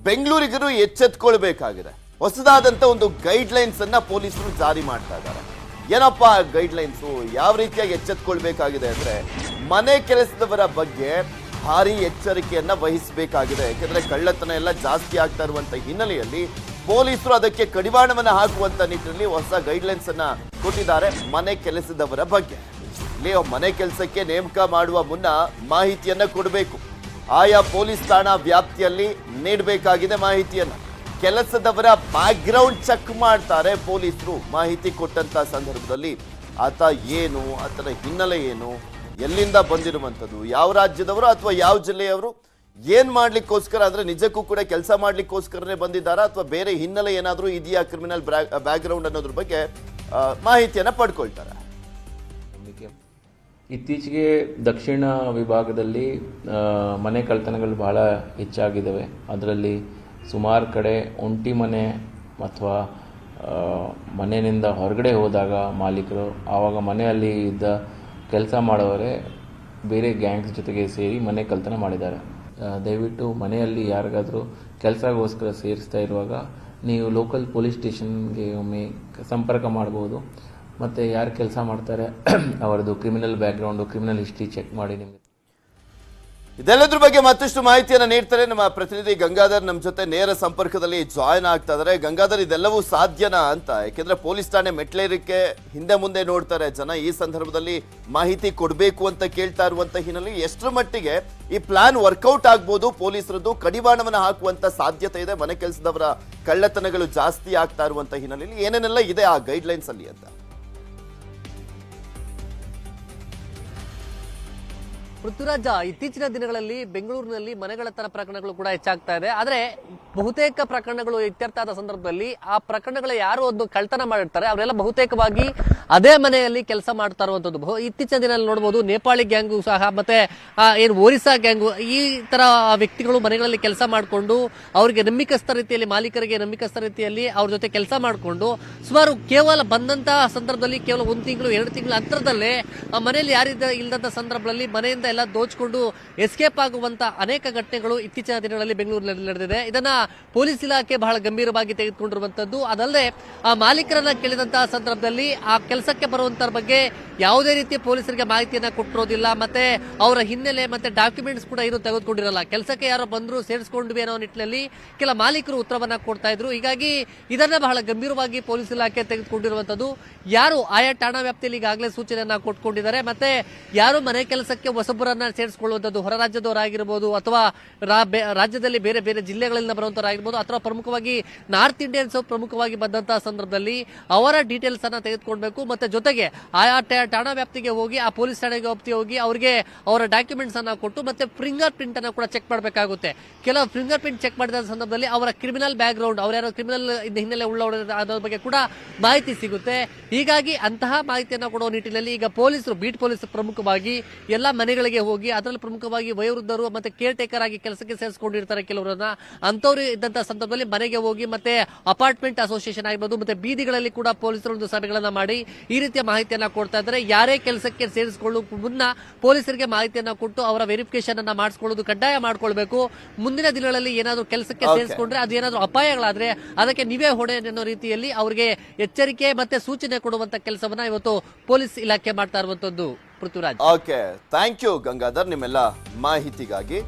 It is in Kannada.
ಬೆಂಗಳೂರಿಗರು ಎಚ್ಚೆತ್ಕೊಳ್ಬೇಕಾಗಿದೆ. ಹೊಸದಾದಂತ ಒಂದು ಗೈಡ್ ಲೈನ್ಸ್ ಅನ್ನ ಪೊಲೀಸರು ಜಾರಿ ಮಾಡ್ತಾ ಇದ್ದಾರೆ. ಏನಪ್ಪ ಗೈಡ್ ಲೈನ್ಸ್, ಯಾವ ರೀತಿಯಾಗಿ ಎಚ್ಚೆತ್ಕೊಳ್ಬೇಕಾಗಿದೆ ಅಂದ್ರೆ ಮನೆ ಕೆಲಸದವರ ಬಗ್ಗೆ ಭಾರಿ ಎಚ್ಚರಿಕೆಯನ್ನ ವಹಿಸಬೇಕಾಗಿದೆ. ಯಾಕಂದ್ರೆ ಕಳ್ಳತನ ಎಲ್ಲ ಜಾಸ್ತಿ ಆಗ್ತಾ ಇರುವಂತ ಹಿನ್ನೆಲೆಯಲ್ಲಿ ಪೊಲೀಸರು ಅದಕ್ಕೆ ಕಡಿವಾಣವನ್ನ ಹಾಕುವಂತ ನಿಟ್ಟಿನಲ್ಲಿ ಹೊಸ ಗೈಡ್ ಲೈನ್ಸ್ ಅನ್ನ ಕೊಟ್ಟಿದ್ದಾರೆ ಮನೆ ಕೆಲಸದವರ ಬಗ್ಗೆ. ಇಲ್ಲಿ ಮನೆ ಕೆಲಸಕ್ಕೆ ನೇಮಕ ಮಾಡುವ ಮುನ್ನ ಮಾಹಿತಿಯನ್ನ ಕೊಡಬೇಕು. ಆಯಾ ಪೊಲೀಸ್ ಠಾಣಾ ವ್ಯಾಪ್ತಿಯಲ್ಲಿ ನೀಡಬೇಕಾಗಿದೆ ಮಾಹಿತಿಯನ್ನ. ಕೆಲಸದವರ ಬ್ಯಾಕ್ಗ್ರೌಂಡ್ ಚೆಕ್ ಮಾಡ್ತಾರೆ ಪೊಲೀಸರು. ಮಾಹಿತಿ ಕೊಟ್ಟಂತ ಸಂದರ್ಭದಲ್ಲಿ ಆತ ಏನು, ಆತನ ಹಿನ್ನೆಲೆ ಏನು, ಎಲ್ಲಿಂದ ಬಂದಿರುವಂಥದ್ದು, ಯಾವ ರಾಜ್ಯದವರು ಅಥವಾ ಯಾವ ಜಿಲ್ಲೆಯವರು, ಏನ್ ಮಾಡ್ಲಿಕ್ಕೋಸ್ಕರ ಅಂದ್ರೆ ನಿಜಕ್ಕೂ ಕೂಡ ಕೆಲಸ ಮಾಡ್ಲಿಕ್ಕೋಸ್ಕರನೇ ಬಂದಿದ್ದಾರಾ ಅಥವಾ ಬೇರೆ ಹಿನ್ನೆಲೆ ಏನಾದರೂ ಇದೆಯಾ, ಕ್ರಿಮಿನಲ್ ಬ್ಯಾಕ್ಗ್ರೌಂಡ್ ಅನ್ನೋದ್ರ ಬಗ್ಗೆ ಮಾಹಿತಿಯನ್ನ ಪಡ್ಕೊಳ್ತಾರೆ. ಇತ್ತೀಚೆಗೆ ದಕ್ಷಿಣ ವಿಭಾಗದಲ್ಲಿ ಮನೆ ಕಳ್ಳತನಗಳು ಬಹಳ ಹೆಚ್ಚಾಗಿದ್ದಾವೆ. ಅದರಲ್ಲಿ ಸುಮಾರು ಕಡೆ ಒಂಟಿ ಮನೆ ಅಥವಾ ಮನೆಯಿಂದ ಹೊರಗಡೆ ಹೋದಾಗ ಮಾಲೀಕರು ಆವಾಗ ಮನೆಯಲ್ಲಿ ಇದ್ದ ಕೆಲಸ ಮಾಡೋವರೇ ಬೇರೆ ಗ್ಯಾಂಗ್ಸ್ ಜೊತೆಗೆ ಸೇರಿ ಮನೆ ಕಳ್ಳತನ ಮಾಡಿದ್ದಾರೆ. ದಯವಿಟ್ಟು ಮನೆಯಲ್ಲಿ ಯಾರಿಗಾದರೂ ಕೆಲಸಗೋಸ್ಕರ ಸೇರಿಸ್ತಾ ಇರುವಾಗ ನೀವು ಲೋಕಲ್ ಪೊಲೀಸ್ ಸ್ಟೇಷನ್ಗೆ ಒಮ್ಮೆ ಸಂಪರ್ಕ ಮಾಡ್ಬೋದು. ಮತ್ತು ಯಾರು ಕೆಲಸ ಮಾಡ್ತಾರೆ ಅವರದ್ದು criminal background, criminal history check ಮಾಡಿ ನಿಮಗೆ. ಇದೆಲ್ಲದ್ರ ಬಗ್ಗೆ ಮತ್ತಷ್ಟು ಮಾಹಿತಿಯನ್ನು ನೀಡ್ತಾರೆ ನಮ್ಮ ಪ್ರತಿನಿಧಿ ಗಂಗಾಧರ್. ನಮ್ಮ ಜೊತೆ ನೇರ ಸಂಪರ್ಕದಲ್ಲಿ ಜಾಯ್ನ್ ಆಗ್ತಾ ಇದ್ದಾರೆ. ಗಂಗಾಧರ್, ಇದೆಲ್ಲವೂ ಸಾಧ್ಯನಾ ಅಂತ? ಯಾಕೆಂದ್ರೆ ಪೊಲೀಸ್ ಠಾಣೆ ಮೆಟ್ಲೇರಿಕೆ ಹಿಂದೆ ಮುಂದೆ ನೋಡ್ತಾರೆ ಜನ. ಈ ಸಂದರ್ಭದಲ್ಲಿ ಮಾಹಿತಿ ಕೊಡಬೇಕು ಅಂತ ಕೇಳ್ತಾ ಇರುವಂತ ಹಿನ್ನೆಲೆ ಎಷ್ಟರ ಮಟ್ಟಿಗೆ ಈ ಪ್ಲಾನ್ ವರ್ಕೌಟ್ ಆಗ್ಬೋದು, ಪೊಲೀಸರದ್ದು ಕಡಿವಾಣವನ್ನ ಹಾಕುವಂತ ಸಾಧ್ಯತೆ ಇದೆ? ಮನೆ ಕೆಲಸದವರ ಕಳ್ಳತನಗಳು ಜಾಸ್ತಿ ಆಗ್ತಾ ಇರುವಂತ ಹಿನ್ನೆಲೆಯಲ್ಲಿ ಏನೇನೆಲ್ಲ ಇದೆ ಆ ಗೈಡ್ ಲೈನ್ಸ್ ಅಲ್ಲಿ ಅಂತ? ಪೃಥ್ವಿರಾಜ, ಇತ್ತೀಚಿನ ದಿನಗಳಲ್ಲಿ ಬೆಂಗಳೂರಿನಲ್ಲಿ ಮನೆಗಳತನ ಪ್ರಕರಣಗಳು ಕೂಡ ಹೆಚ್ಚಾಗ್ತಾ ಇದೆ. ಆದರೆ ಬಹುತೇಕ ಪ್ರಕರಣಗಳು ಇತ್ಯರ್ಥ ಆದ ಸಂದರ್ಭದಲ್ಲಿ ಆ ಪ್ರಕರಣಗಳ ಯಾರು ಒಂದು ಕಳ್ತನ ಮಾಡಿರ್ತಾರೆ ಅವರೆಲ್ಲ ಬಹುತೇಕವಾಗಿ ಅದೇ ಮನೆಯಲ್ಲಿ ಕೆಲಸ ಮಾಡ್ತಾ ಇರುವಂತದ್ದು. ಇತ್ತೀಚಿನ ದಿನದಲ್ಲಿ ನೋಡಬಹುದು ನೇಪಾಳಿ ಗ್ಯಾಂಗು ಸಹ ಮತ್ತೆ ಏನು ಒರಿಸ್ಸಾ ಗ್ಯಾಂಗು ಈ ತರ ವ್ಯಕ್ತಿಗಳು ಮನೆಗಳಲ್ಲಿ ಕೆಲಸ ಮಾಡಿಕೊಂಡು ಅವರಿಗೆ ನಂಬಿಕಸ್ಥ ರೀತಿಯಲ್ಲಿ, ಮಾಲೀಕರಿಗೆ ನಂಬಿಕಸ್ಥ ರೀತಿಯಲ್ಲಿ ಅವ್ರ ಜೊತೆ ಕೆಲಸ ಮಾಡಿಕೊಂಡು ಸುಮಾರು ಕೇವಲ ಬಂದಂತಹ ಸಂದರ್ಭದಲ್ಲಿ ಕೇವಲ 1 ತಿಂಗಳು 2 ತಿಂಗಳ ಅಂತರದಲ್ಲೇ ಆ ಮನೆಯಲ್ಲಿ ಯಾರಿದ್ದ ಇಲ್ಲದಂತ ಸಂದರ್ಭದಲ್ಲಿ ಮನೆಯಿಂದ ಎಲ್ಲ ದೋಚಿಕೊಂಡು ಎಸ್ಕೇಪ್ ಆಗುವಂತ ಅನೇಕ ಘಟನೆಗಳು ಇತ್ತೀಚಿನ ದಿನಗಳಲ್ಲಿ ಬೆಂಗಳೂರಿನಲ್ಲಿ ನಡೆದಿದೆ. ಇದನ್ನ ಪೊಲೀಸ್ ಇಲಾಖೆ ಬಹಳ ಗಂಭೀರವಾಗಿ ತೆಗೆದುಕೊಂಡಿರುವಂತದ್ದು. ಅದಲ್ಲದೆ ಆ ಮಾಲೀಕರನ್ನ ಕೇಳಿದಂತಹ ಸಂದರ್ಭದಲ್ಲಿ ಆ ಕೆಲಸಕ್ಕೆ ಬರುವಂತರ ಬಗ್ಗೆ ಯಾವುದೇ ರೀತಿಯ ಪೊಲೀಸರಿಗೆ ಮಾಹಿತಿಯನ್ನ ಕೊಟ್ಟಿರೋದಿಲ್ಲ. ಮತ್ತೆ ಅವರ ಹಿನ್ನೆಲೆ ಮತ್ತೆ ಡಾಕ್ಯುಮೆಂಟ್ಸ್ ಕೂಡ ಏನು ತೆಗೆದುಕೊಂಡಿರಲ್ಲ. ಕೆಲಸಕ್ಕೆ ಯಾರೋ ಬಂದ್ರು ಸೇರಿಸಿಕೊಂಡ್ವಿ ಅನ್ನೋ ನಿಟ್ಟಿನಲ್ಲಿ ಕೆಲ ಮಾಲೀಕರು ಉತ್ತರವನ್ನ ಕೊಡ್ತಾ ಇದ್ರು. ಹೀಗಾಗಿ ಇದನ್ನ ಬಹಳ ಗಂಭೀರವಾಗಿ ಪೊಲೀಸ್ ಇಲಾಖೆ ತೆಗೆದುಕೊಂಡಿರುವಂತದ್ದು. ಯಾರು ಆಯಾ ಠಾಣಾ ವ್ಯಾಪ್ತಿಯಲ್ಲಿ ಈಗಾಗಲೇ ಸೂಚನೆಯನ್ನ ಕೊಟ್ಕೊಂಡಿದ್ದಾರೆ. ಮತ್ತೆ ಯಾರು ಮನೆ ಕೆಲಸಕ್ಕೆ ಹೊಸಬರನ್ನ ಸೇರಿಸಿಕೊಳ್ಳುವಂಥದ್ದು ಹೊರ ರಾಜ್ಯದವರಾಗಿರ್ಬೋದು ಅಥವಾ ರಾಜ್ಯದಲ್ಲಿ ಬೇರೆ ಬೇರೆ ಜಿಲ್ಲೆಗಳಿಂದ ಬರುವಂತವರಾಗಿರ್ಬೋದು ಅಥವಾ ಪ್ರಮುಖವಾಗಿ ನಾರ್ತ್ ಇಂಡಿಯನ್ಸ್ ಪ್ರಮುಖವಾಗಿ ಬಂದಂತಹ ಸಂದರ್ಭದಲ್ಲಿ ಅವರ ಡೀಟೇಲ್ಸ್ ಅನ್ನ ತೆಗೆದುಕೊಳ್ಬೇಕು. ಮತ್ತೆ ಜೊತೆಗೆ ಆಯಾ ಠಾಣಾ ವ್ಯಾಪ್ತಿಗೆ ಹೋಗಿ ಆ ಪೊಲೀಸ್ ಠಾಣೆಗೆ ವ್ಯಾಪ್ತಿ ಹೋಗಿ ಅವರಿಗೆ ಅವರ ಡಾಕ್ಯುಮೆಂಟ್ಸ್ ಅನ್ನ ಕೊಟ್ಟು ಮತ್ತೆ ಫಿಂಗರ್ ಪ್ರಿಂಟ್ ಅನ್ನ ಕೂಡ ಚೆಕ್ ಮಾಡಬೇಕಾಗುತ್ತೆ. ಕೆಲವು ಫಿಂಗರ್ ಪ್ರಿಂಟ್ ಚೆಕ್ ಮಾಡಿದ ಸಂದರ್ಭದಲ್ಲಿ ಅವರ ಕ್ರಿಮಿನಲ್ ಬ್ಯಾಕ್ಗ್ರೌಂಡ್, ಅವರ್ಯಾರೋ ಕ್ರಿಮಿನಲ್ ಹಿನ್ನೆಲೆ ಉಳ್ಳವರ ಅನ್ನೋದ್ರ ಬಗ್ಗೆ ಕೂಡ ಮಾಹಿತಿ ಸಿಗುತ್ತೆ. ಹೀಗಾಗಿ ಅಂತಹ ಮಾಹಿತಿಯನ್ನ ಕೊಡುವ ನಿಟ್ಟಿನಲ್ಲಿ ಈಗ ಪೊಲೀಸರು, ಬೀಟ್ ಪೊಲೀಸರು ಪ್ರಮುಖವಾಗಿ ಎಲ್ಲ ಮನೆಗಳಿಗೆ ಹೋಗಿ ಅದರಲ್ಲಿ ಪ್ರಮುಖವಾಗಿ ವಯೋವೃದ್ಧರು ಮತ್ತೆ ಕೇರ್ ಟೇಕರ್ ಆಗಿ ಕೆಲಸಕ್ಕೆ ಸೇರಿಸಿಕೊಂಡಿರ್ತಾರೆ ಕೆಲವರನ್ನ. ಅಂತವ್ರು ಇದ್ದಂತಹ ಸಂದರ್ಭದಲ್ಲಿ ಮನೆಗೆ ಹೋಗಿ ಮತ್ತೆ ಅಪಾರ್ಟ್ಮೆಂಟ್ ಅಸೋಸಿಯೇಷನ್ ಆಗಿರ್ಬೋದು ಮತ್ತೆ ಬೀದಿಗಳಲ್ಲಿ ಕೂಡ ಪೊಲೀಸರು ಒಂದು ಸಭೆಗಳನ್ನ ಮಾಡಿ ಈ ರೀತಿಯ ಮಾಹಿತಿಯನ್ನ ಕೊಡ್ತಾ ಇದ್ದಾರೆ. ಯಾರೇ ಕೆಲಸಕ್ಕೆ ಸೇರಿಸಿಕೊಳ್ಳುವ ಮುನ್ನ ಪೊಲೀಸರಿಗೆ ಮಾಹಿತಿಯನ್ನ ಕೊಟ್ಟು ಅವರ ವೆರಿಫಿಕೇಶನ್ ಅನ್ನ ಮಾಡಿಸಿಕೊಳ್ಳೋದು ಕಡ್ಡಾಯ ಮಾಡ್ಕೊಳ್ಬೇಕು. ಮುಂದಿನ ದಿನಗಳಲ್ಲಿ ಏನಾದರೂ ಕೆಲಸಕ್ಕೆ ಸೇರಿಸಿಕೊಂಡ್ರೆ ಅದು ಏನಾದರೂ ಅಪಾಯಗಳಾದ್ರೆ ಅದಕ್ಕೆ ನೀವೇ ಹೊಣೆ ಅನ್ನೋ ರೀತಿಯಲ್ಲಿ ಅವರಿಗೆ ಎಚ್ಚರಿಕೆ ಮತ್ತೆ ಸೂಚನೆ ಕೊಡುವಂತ ಕೆಲಸವನ್ನ ಇವತ್ತು ಪೊಲೀಸ್ ಇಲಾಖೆ ಮಾಡ್ತಾ ಇರುವಂತದ್ದು. Prithviraj, okay, thank you Gangadhar ನಿಮ್ಮೆಲ್ಲ ಮಾಹಿತಿಗಾಗಿ.